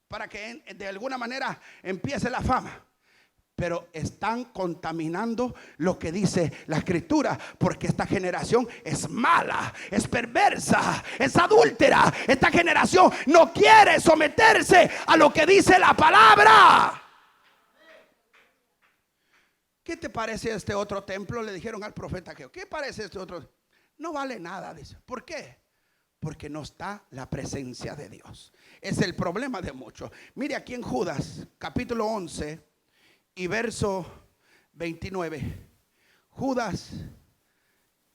para que de alguna manera empiece la fama. Pero están contaminando lo que dice la escritura, porque esta generación es mala, es perversa, es adúltera. Esta generación no quiere someterse a lo que dice la palabra. ¿Qué te parece este otro templo? Le dijeron al profeta que, ¿qué parece este otro? No vale nada, dice. ¿Por qué? Porque no está la presencia de Dios. Es el problema de muchos. Mire aquí en Judas capítulo 11 y verso 29. Judas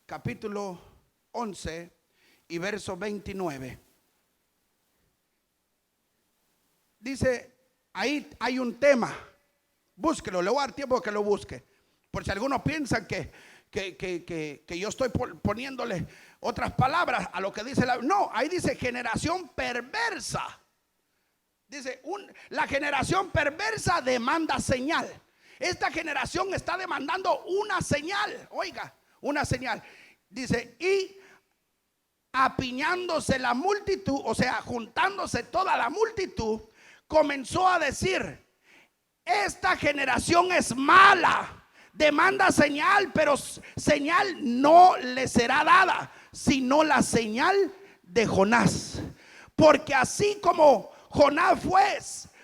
capítulo 11 y verso 29. Dice, ahí hay un tema. Búsquelo, le voy a dar tiempo que lo busque. Por si algunos piensan que yo estoy poniéndole otras palabras a lo que dice la... No, ahí dice generación perversa. Dice, la generación perversa demanda señal. Esta generación está demandando una señal. Oiga, una señal. Dice, y apiñándose la multitud, o sea, juntándose toda la multitud, comenzó a decir, esta generación es mala, demanda señal, pero señal no le será dada, sino la señal de Jonás. Porque así como Jonás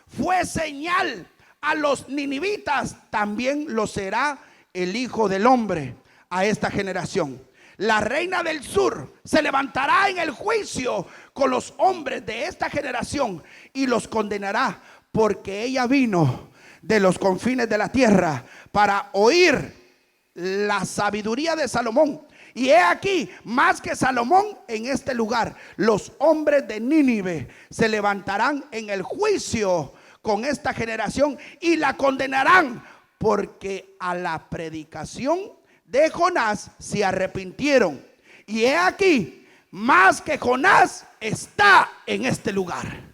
fue señal a los ninivitas, también lo será el Hijo del Hombre a esta generación. La reina del sur se levantará en el juicio con los hombres de esta generación y los condenará, porque ella vino de los confines de la tierra para oír la sabiduría de Salomón. Y he aquí, más que Salomón en este lugar, los hombres de Nínive se levantarán en el juicio con esta generación y la condenarán, porque a la predicación de Jonás se arrepintieron. Y he aquí, más que Jonás está en este lugar.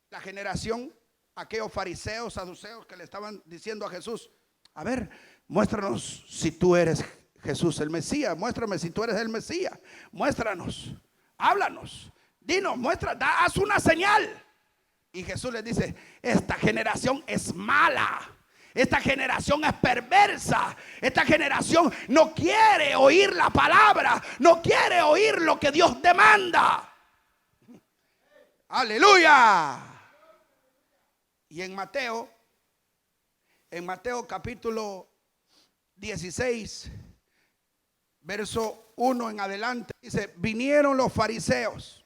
La generación, aquellos fariseos, saduceos que le estaban diciendo a Jesús, a ver, muéstranos si tú eres Jesús el Mesías, muéstrame si tú eres el Mesías, muéstranos, háblanos, dinos, haz una señal. Y Jesús les dice, esta generación es mala, esta generación es perversa, esta generación no quiere oír la palabra, no quiere oír lo que Dios demanda. Aleluya. Y en Mateo capítulo 16, verso 1 en adelante, dice, vinieron los fariseos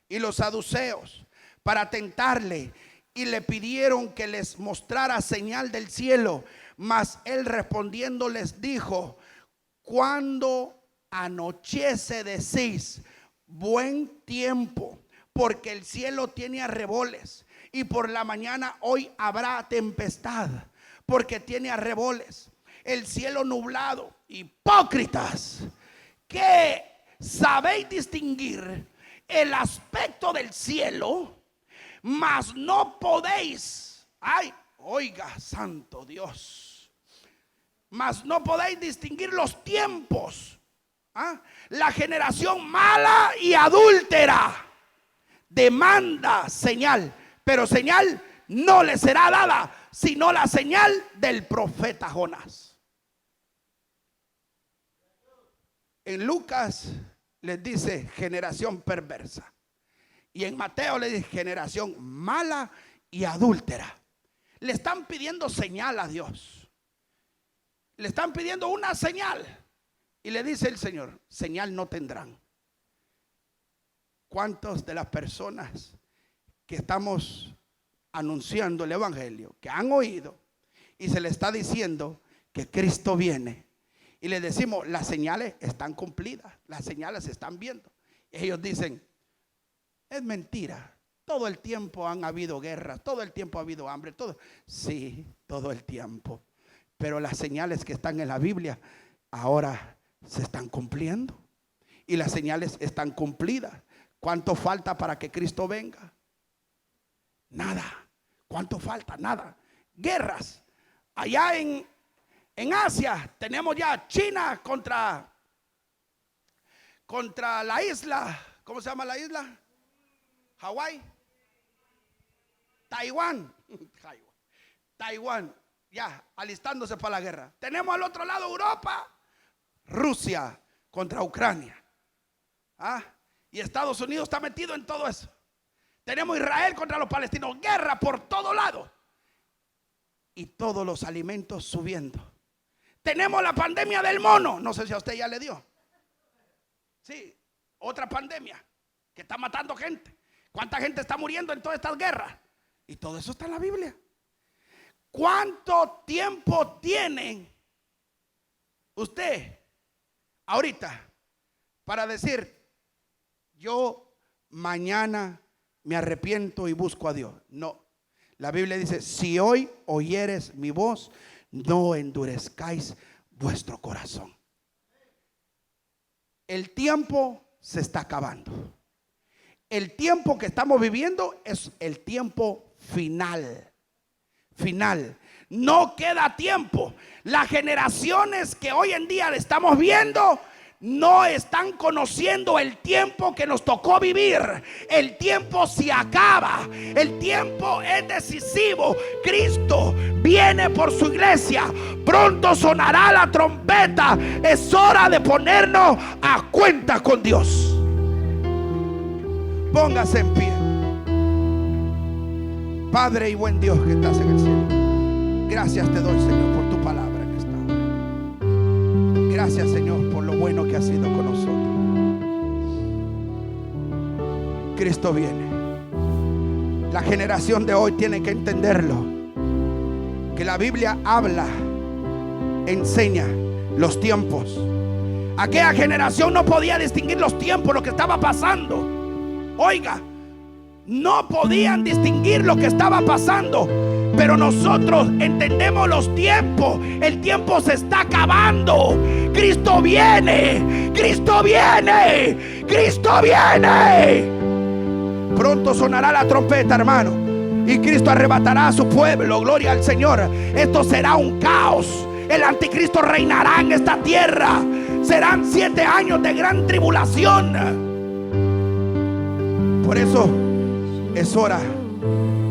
y los saduceos para tentarle y le pidieron que les mostrara señal del cielo. Mas él respondiendo les dijo, cuando anochece decís, buen tiempo, porque el cielo tiene arreboles, y por la mañana hoy habrá tempestad, porque tiene arreboles, el cielo nublado. Hipócritas, que sabéis distinguir el aspecto del cielo, mas no podéis, ay, oiga, santo Dios, mas no podéis distinguir los tiempos. La generación mala y adúltera demanda señal, pero señal no le será dada, sino la señal del profeta Jonás. En Lucas les dice generación perversa, y en Mateo le dice generación mala y adúltera. Le están pidiendo señal a Dios, le están pidiendo una señal, y le dice el Señor, señal no tendrán. ¿Cuántos de las personas que estamos anunciando el evangelio, que han oído y se le está diciendo que Cristo viene, y le decimos las señales están cumplidas, las señales se están viendo, ellos dicen es mentira, todo el tiempo han habido guerras, todo el tiempo ha habido hambre, todo, sí, todo el tiempo, pero las señales que están en la Biblia ahora se están cumpliendo, y las señales están cumplidas. ¿Cuánto falta para que Cristo venga? Nada. ¿Cuánto falta? Nada. Guerras. Allá en Asia tenemos ya China contra la isla, ¿cómo se llama la isla? Hawái. Taiwán. Taiwán, ya alistándose para la guerra. Tenemos al otro lado Europa, Rusia contra Ucrania. Y Estados Unidos está metido en todo eso. Tenemos Israel contra los palestinos, guerra por todo lado. Y todos los alimentos subiendo. Tenemos la pandemia del mono, no sé si a usted ya le dio. Sí, otra pandemia que está matando gente. ¿Cuánta gente está muriendo en todas estas guerras? Y todo eso está en la Biblia. ¿Cuánto tiempo tienen usted ahorita para decir: yo mañana me arrepiento y busco a Dios? No, la Biblia dice: si hoy oyeres mi voz, no endurezcáis vuestro corazón. El tiempo se está acabando. El tiempo que estamos viviendo es el tiempo final. No queda tiempo. Las generaciones que hoy en día le estamos viendo no están conociendo el tiempo que nos tocó vivir. El tiempo se acaba. El tiempo es decisivo. Cristo viene por su iglesia. Pronto sonará la trompeta. Es hora de ponernos a cuenta con Dios. Póngase en pie. Padre y buen Dios que estás en el cielo, gracias te doy, Señor, por tu palabra en esta hora. Gracias, Señor, por lo bueno que has sido con nosotros. Cristo viene. La generación de hoy tiene que entenderlo, que la Biblia habla, enseña los tiempos. Aquella generación no podía distinguir los tiempos, lo que estaba pasando. Oiga, no podían distinguir lo que estaba pasando, pero nosotros entendemos los tiempos. El tiempo se está acabando. Cristo viene, Cristo viene, Cristo viene. Pronto sonará la trompeta, hermano, y Cristo arrebatará a su pueblo. Gloria al Señor. Esto será un caos. El anticristo reinará en esta tierra. Serán 7 años de gran tribulación. Por eso es hora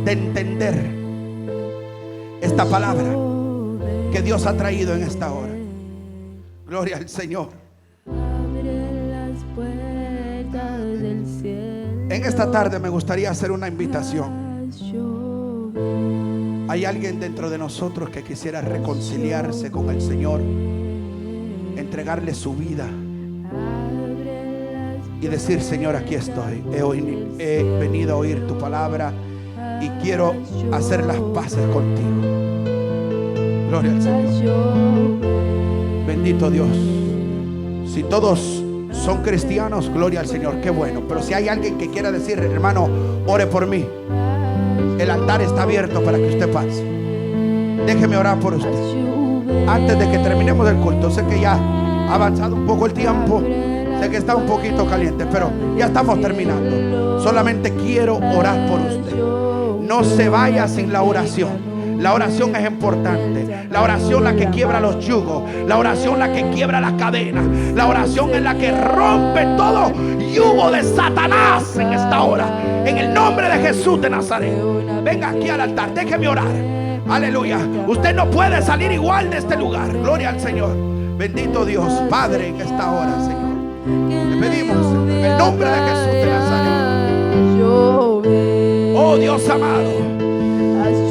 de entender esta palabra que Dios ha traído en esta hora. Gloria al Señor. En esta tarde me gustaría hacer una invitación. ¿Hay alguien dentro de nosotros que quisiera reconciliarse con el Señor, entregarle su vida y decir: Señor, aquí estoy, he venido a oír tu palabra y quiero hacer las paces contigo? Gloria al Señor. Bendito Dios. Si todos son cristianos, gloria al Señor, qué bueno. Pero si hay alguien que quiera decir: hermano, ore por mí, el altar está abierto para que usted pase. Déjeme orar por usted antes de que terminemos el culto. Sé que ya ha avanzado un poco el tiempo, sé que está un poquito caliente, pero ya estamos terminando. Solamente quiero orar por usted. No se vaya sin la oración. La oración es importante. La oración la que quiebra los yugos. La oración la que quiebra las cadenas. La oración es la que rompe todo yugo de Satanás en esta hora. En el nombre de Jesús de Nazaret. Venga aquí al altar, déjeme orar. Aleluya. Usted no puede salir igual de este lugar. Gloria al Señor. Bendito Dios, Padre, en esta hora, Señor, te pedimos en el nombre de Jesús de Nazaret. Oh Dios amado,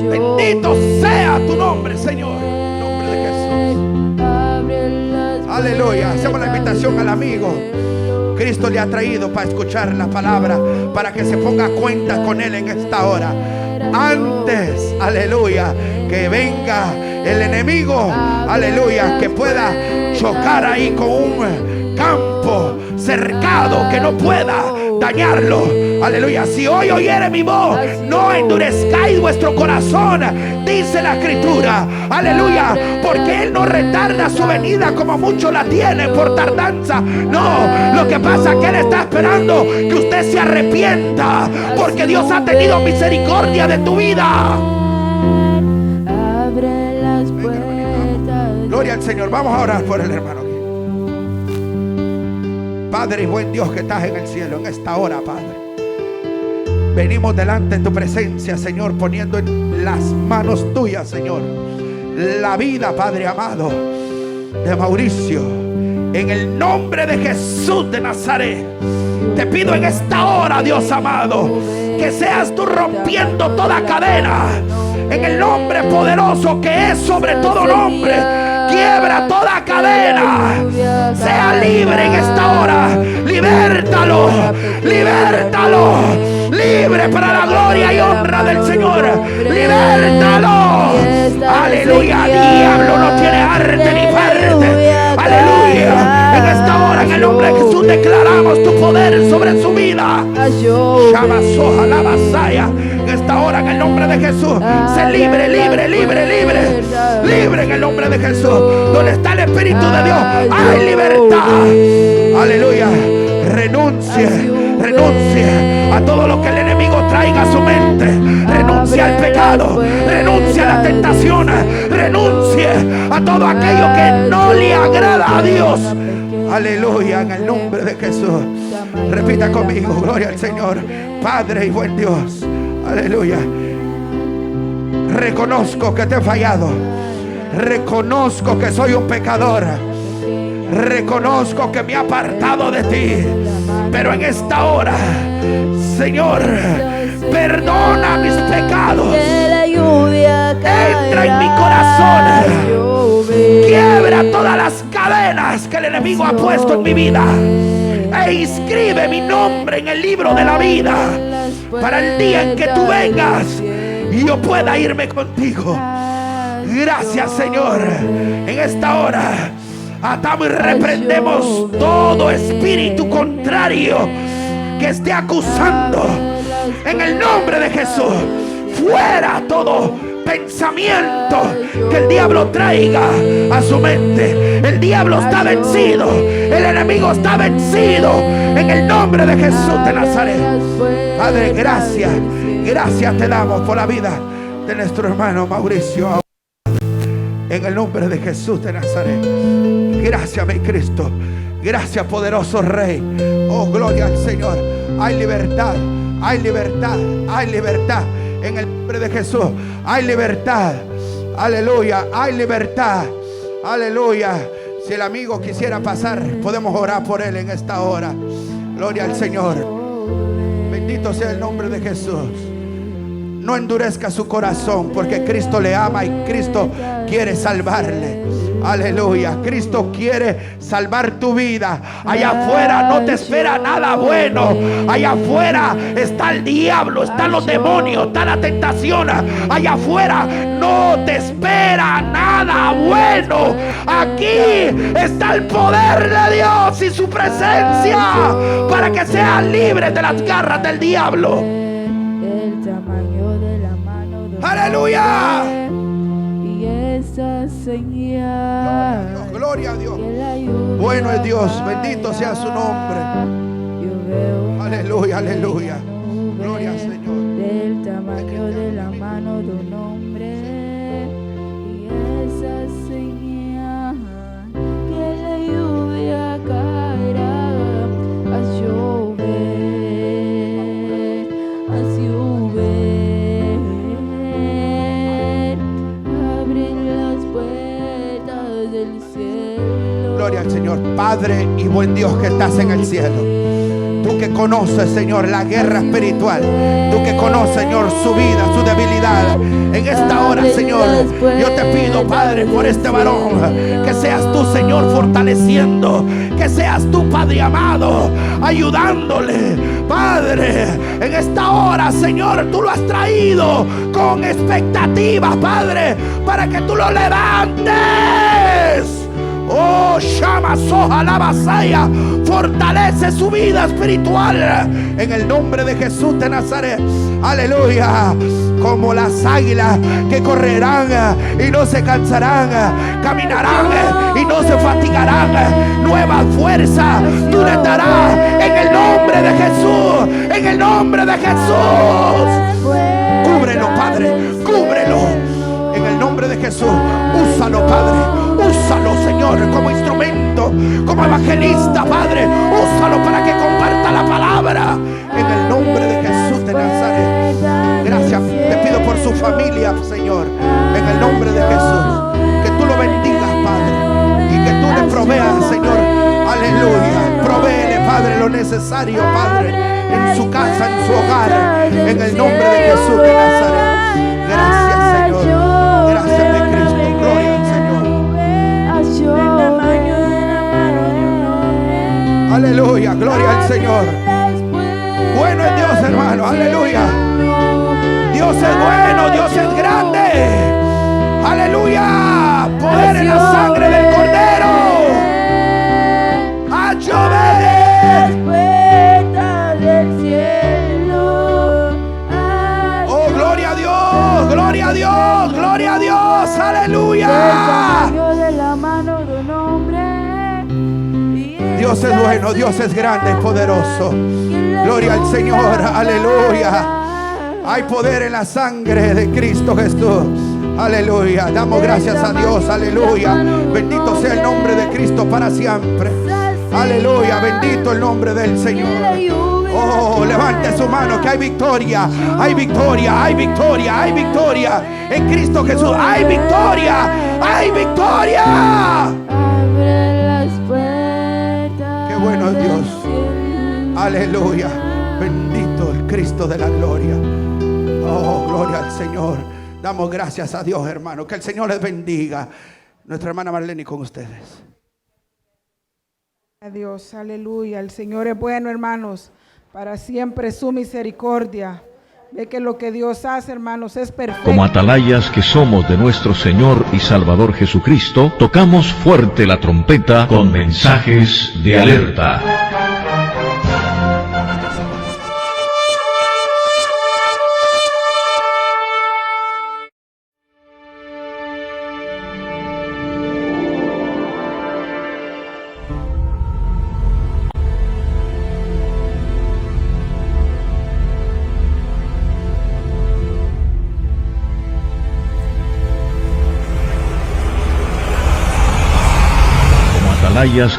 bendito sea tu nombre, Señor, en el nombre de Jesús. Aleluya. Hacemos la invitación al amigo. Cristo le ha traído para escuchar la palabra, para que se ponga a cuenta con él en esta hora. Antes, aleluya, que venga el enemigo, aleluya, que pueda chocar ahí con un campo cercado, que no pueda dañarlo. Aleluya. Si hoy oyere mi voz, no endurezcáis vuestro corazón, dice la escritura. Aleluya. Porque Él no retarda su venida como muchos la tienen por tardanza. No, lo que pasa es que Él está esperando que usted se arrepienta, porque Dios ha tenido misericordia de tu vida. Abre las puertas. Gloria al Señor. Vamos a orar por el hermano. Padre y buen Dios que estás en el cielo, en esta hora, Padre, venimos delante de tu presencia, Señor, poniendo en las manos tuyas, Señor, la vida, Padre amado, de Mauricio. En el nombre de Jesús de Nazaret, te pido en esta hora, Dios amado, que seas tú rompiendo toda cadena. En el nombre poderoso que es sobre todo nombre, quiebra toda cadena. Sea libre en esta hora. Libértalo, libértalo. Libre para la gloria y honra del Señor. Libértalo. Aleluya. Diablo no tiene arte ni parte. Aleluya. En esta hora, en el nombre de Jesús, declaramos tu poder sobre su vida. Llama soja la vasalla. En esta hora, en el nombre de Jesús, se libre, libre, libre, libre. Libre en el nombre de Jesús. Donde está el Espíritu de Dios, hay libertad. Aleluya. Renuncie, renuncie a todo lo que el enemigo traiga a su mente. Renuncie al pecado, renuncie a la tentación, renuncie a todo aquello que no le agrada a Dios. Aleluya, en el nombre de Jesús. Repita conmigo, gloria al Señor. Padre y buen Dios, aleluya. Reconozco que te he fallado. Reconozco que soy un pecador. Reconozco que me he apartado de ti. Pero en esta hora, Señor, perdona mis pecados. Entra en mi corazón. Quiebra todas las cadenas que el enemigo ha puesto en mi vida. E inscribe mi nombre en el libro de la vida. Para el día en que tú vengas y yo pueda irme contigo. Gracias, Señor. En esta hora atamos y reprendemos todo espíritu contrario que esté acusando. En el nombre de Jesús, fuera todo pensamiento que el diablo traiga a su mente. El diablo está vencido, el enemigo está vencido. En el nombre de Jesús de Nazaret. Padre, gracias, gracias te damos por la vida de nuestro hermano Mauricio. En el nombre de Jesús de Nazaret. Gracias, mi Cristo. Gracias, poderoso Rey. Oh, gloria al Señor. Hay libertad, hay libertad, hay libertad. En el nombre de Jesús hay libertad. Aleluya, hay libertad. Aleluya. Si el amigo quisiera pasar, podemos orar por él en esta hora. Gloria al Señor. Bendito sea el nombre de Jesús. No endurezca su corazón, porque Cristo le ama y Cristo quiere salvarle. Aleluya. Cristo quiere salvar tu vida. Allá afuera no te espera nada bueno. Allá afuera está el diablo, están los demonios, está la tentación. Allá afuera no te espera nada bueno. Aquí está el poder de Dios y su presencia para que seas libre de las garras del diablo. Aleluya. Y esa señal. Gloria a Dios. Bueno es Dios, bendito sea su nombre. Aleluya, aleluya. Gloria al Señor. Del tamaño de la mano de un hombre. Y esa señal que la lluvia caerá a llover, a llover. Gloria al Señor. Padre y buen Dios que estás en el cielo, tú que conoces, Señor, la guerra espiritual, tú que conoces, Señor, su vida, su debilidad. En esta hora, Señor, yo te pido, Padre, por este varón, que seas tú, Señor, fortaleciendo, que seas tú, Padre amado, ayudándole. Padre, en esta hora, Señor, tú lo has traído con expectativa, Padre, para que tú lo levantes. Oh, llama soja la vasalla. Fortalece su vida espiritual en el nombre de Jesús de Nazaret. Aleluya. Como las águilas que correrán y no se cansarán, caminarán y no se fatigarán. Nueva fuerza tú les darás en el nombre de Jesús. En el nombre de Jesús. Cúbrelo, Padre, cúbrelo. En el nombre de Jesús, úsalo, Padre. Úsalo, Señor, como instrumento, como evangelista, Padre. úsalo para que comparta la palabra. En el nombre de Jesús de Nazaret. Gracias, te pido por su familia, Señor. En el nombre de Jesús. Que tú lo bendigas, Padre. Y que tú le proveas, Señor. Aleluya. Provéele, Padre, lo necesario, Padre. En su casa, en su hogar. En el nombre de Jesús de Nazaret. Gracias, Señor. Gracias, mi Cristo. Gloria al Señor. Aleluya. Gloria al Señor. Bueno es Dios, hermano. Aleluya. Dios es bueno. Dios es grande. Aleluya. Poder en la sangre del Cordero. A llover. Oh, gloria a Dios. Gloria a Dios. Gloria a Dios. Aleluya. Dios es bueno, Dios es grande y poderoso. Gloria al Señor, aleluya. Hay poder en la sangre de Cristo Jesús. Aleluya, damos gracias a Dios, aleluya. Bendito sea el nombre de Cristo para siempre. Aleluya, bendito el nombre del Señor. Oh, levante su mano que hay victoria. Hay victoria, hay victoria, hay victoria. En Cristo Jesús hay victoria. Hay victoria. Bueno Dios, aleluya, bendito el Cristo de la gloria. Oh, gloria al Señor. Damos gracias a Dios, hermano. Que el Señor les bendiga. Nuestra hermana Marlene con ustedes. Dios, aleluya. El Señor es bueno, hermanos. Para siempre su misericordia. Ve que lo que Dios hace, hermanos, es perfecto. Como atalayas que somos de nuestro Señor y Salvador Jesucristo, tocamos fuerte la trompeta con mensajes de alerta.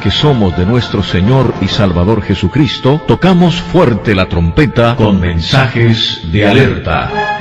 Que somos de nuestro Señor y Salvador Jesucristo, tocamos fuerte la trompeta con mensajes de alerta.